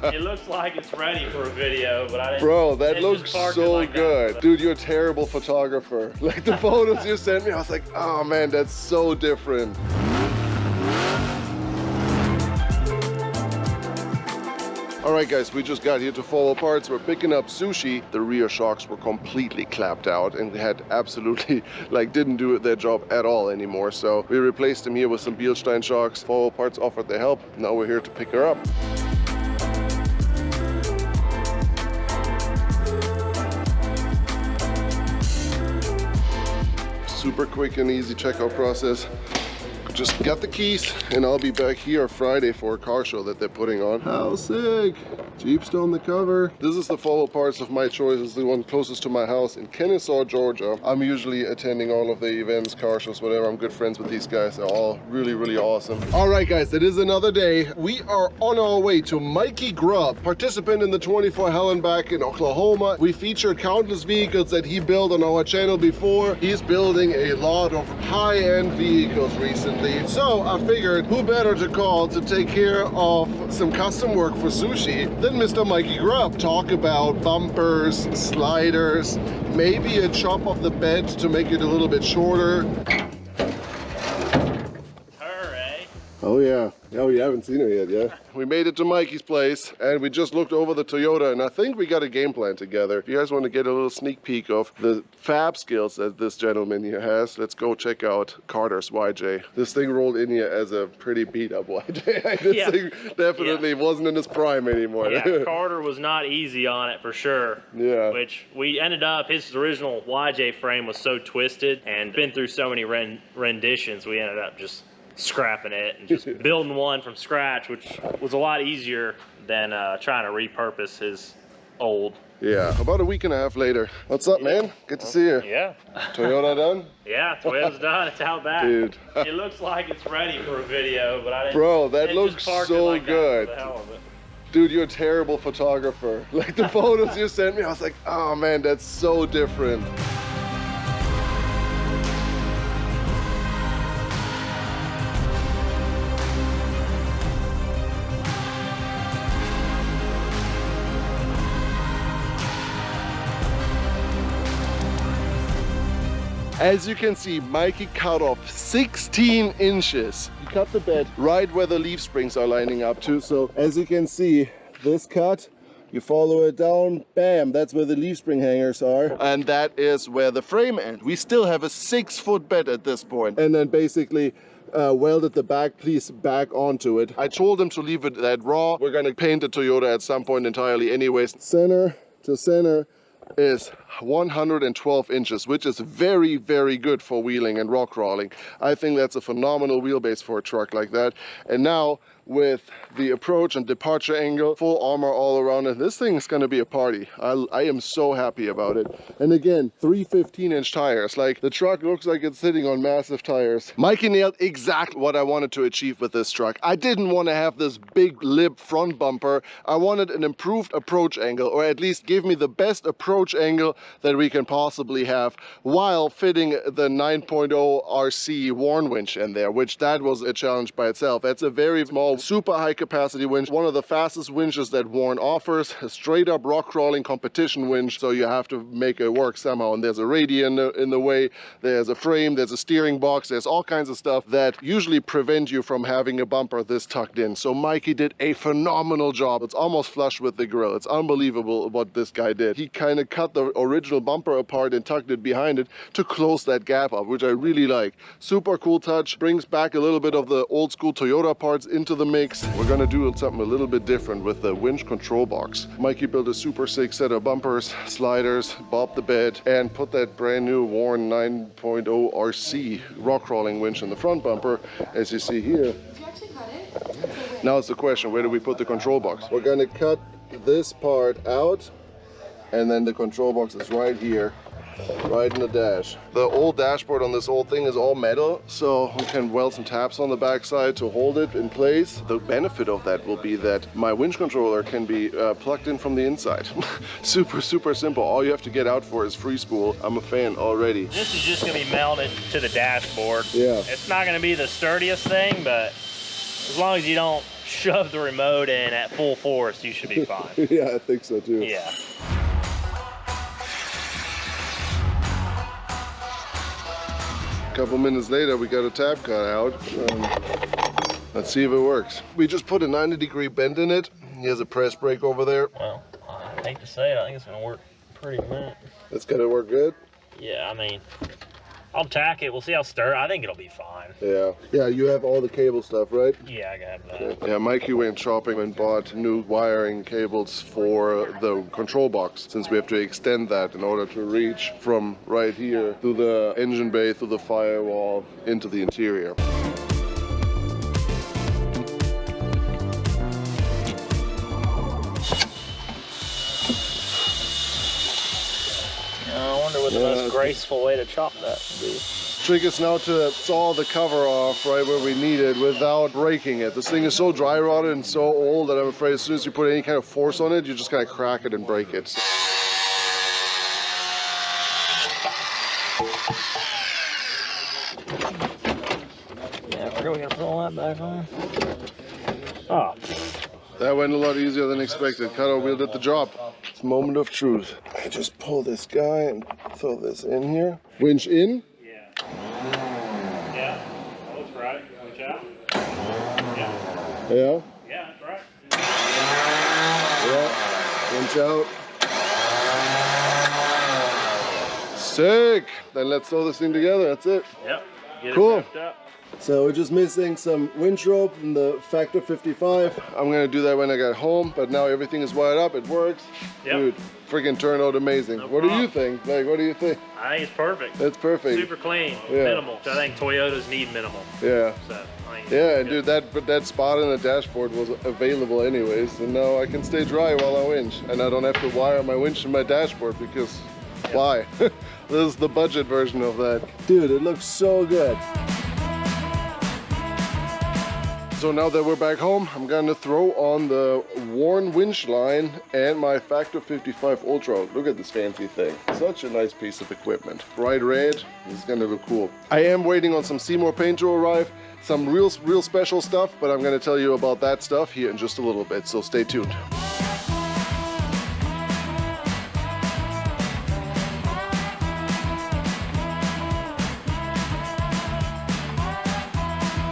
It looks like it's ready for a video, but I didn't. Bro, that looks so like good. That. Dude, you're a terrible photographer. Like the photos you sent me, I was like, oh man, that's so different. All right, guys, we just got here to Follow Parts. We're picking up sushi. The rear shocks were completely clapped out and they had absolutely, like, didn't do their job at all anymore. So we replaced them here with some Bielstein shocks. Follow Parts offered their help. Now we're here to pick her up. Super quick and easy checkout process. Just got the keys and I'll be back here Friday for a car show that they're putting on. How sick! Jeep's on the cover. This is the Follow Parts of my choice. It's the one closest to my house in Kennesaw, Georgia. I'm usually attending all of the events, car shows, whatever. I'm good friends with these guys. They're all really, really awesome. All right, guys, it is another day. We are on our way to Mikey Grubb, participant in the 24 Hell and Back in Oklahoma. We featured countless vehicles that he built on our channel before. He's building a lot of high-end vehicles recently. So I figured who better to call to take care of some custom work for sushi than Mr. Mikey Grubb. Talk about bumpers, sliders, maybe a chop of the bed to make it a little bit shorter. Hooray. Oh yeah. Oh, you haven't seen her yet, yeah? We made it to Mikey's place and we just looked over the Toyota and I think we got a game plan together. If you guys want to get a little sneak peek of the fab skills that this gentleman here has, let's go check out Carter's YJ. This thing rolled in here as a pretty beat up YJ. This thing definitely wasn't in its prime anymore. Yeah, Carter was not easy on it for sure. Yeah. Which we ended up, his original YJ frame was so twisted and been through so many renditions, we ended up just scrapping it and just building one from scratch, which was a lot easier than trying to repurpose his old. Yeah, about a week and a half later. What's up, man? Good to see you. Yeah. Toyota done? Yeah, Toyota's done. It's out back. Dude. It looks like it's ready for a video, but I didn't. Bro, that looks so good. Dude, you're a terrible photographer. Like the photos you sent me, I was like, oh man, that's so different. As you can see, Mikey cut off 16 inches. He cut the bed right where the leaf springs are lining up to. So as you can see, this cut, you follow it down, bam, that's where the leaf spring hangers are. And that is where the frame ends. We still have a 6-foot bed at this point. And then basically welded the back piece back onto it. I told him to leave it that raw. We're gonna paint the Toyota at some point entirely anyways. Center to center is 112 inches, which is very, very good for wheeling and rock crawling. I think that's a phenomenal wheelbase for a truck like that. And now with the approach and departure angle, full armor all around it, this thing is going to be a party. I am so happy about it. And again, 3 15-inch tires. Like, the truck looks like it's sitting on massive tires. Mikey nailed exactly what I wanted to achieve with this truck. I didn't want to have this big lip front bumper. I wanted an improved approach angle, or at least give me the best approach angle that we can possibly have, while fitting the 9.0 RC Warn winch in there, which that was a challenge by itself. That's a very small, super high capacity winch, one of the fastest winches that Warn offers, a straight up rock crawling competition winch, so you have to make it work somehow. And there's a radio in the way, there's a frame, there's a steering box, there's all kinds of stuff that usually prevent you from having a bumper this tucked in. So Mikey did a phenomenal job. It's almost flush with the grill. It's unbelievable what this guy did. He kind of cut the original bumper apart and tucked it behind it to close that gap up, which I really like. Super cool touch, brings back a little bit of the old school Toyota parts into the mix. We're gonna do something a little bit different with the winch control box. Mikey built a super sick set of bumpers, sliders, bobbed the bed, and put that brand new Warn 9.0 RC rock crawling winch in the front bumper, as you see here. Did you actually cut it? Now it's the question, where do we put the control box? We're gonna cut this part out, and then the control box is right here, right in the dash. The old dashboard on this old thing is all metal, so we can weld some tabs on the backside to hold it in place. The benefit of that will be that my winch controller can be plugged in from the inside. Super, super simple. All you have to get out for is free spool. I'm a fan already. This is just gonna be mounted to the dashboard. Yeah. It's not gonna be the sturdiest thing, but as long as you don't shove the remote in at full force, you should be fine. Yeah, I think so too. Yeah. A couple minutes later, we got a tab cut out. Let's see if it works. We just put a 90-degree bend in it. He has a press brake over there. Well, I hate to say it, I think it's gonna work pretty good. It's gonna work good. Yeah, I mean, I'll tack it. We'll see how stir. I think it'll be fine. Yeah. Yeah, you have all the cable stuff, right? Yeah, I got that. Okay. Yeah, Mikey went shopping and bought new wiring cables for the control box, since we have to extend that in order to reach from right here through the engine bay, through the firewall, into the interior. I wonder what the most graceful way to chop that would be. Trick is now to saw the cover off right where we need it without breaking it. This thing is so dry rotted and so old that I'm afraid as soon as you put any kind of force on it, you're just gonna crack it and break it. Yeah, I forgot we gotta put all that back on. Oh. That went a lot easier than expected. Cutter wheel did the job. It's a moment of truth. I just pull this guy and throw this in here. Winch in. Yeah. Yeah. That looks right. Winch out. Yeah. Yeah. Yeah, that's right. Yeah. Winch out. Sick. Then let's throw this thing together. That's it. Yep. Get Cool. it wrapped up. So we're just missing some winch rope and the Factor 55. I'm gonna do that when I get home, but now everything is wired up, it works. Yep. Dude, freaking turned out amazing. No What do you problem. think? Like, what do you think? I think it's perfect. That's perfect. Super clean, Yeah. minimal. So I think Toyotas need minimal. Yeah. So I think Yeah, it's dude, good. that spot on the dashboard was available anyways, and now I can stay dry while I winch, and I don't have to wire my winch to my dashboard because why? This is the budget version of that. Dude, it looks so good. So now that we're back home, I'm gonna throw on the worn winch line and my Factor 55 Ultra. Look at this fancy thing. Such a nice piece of equipment. Bright red, it's gonna look cool. I am waiting on some Seymour paint to arrive, some real special stuff, but I'm gonna tell you about that stuff here in just a little bit, so stay tuned.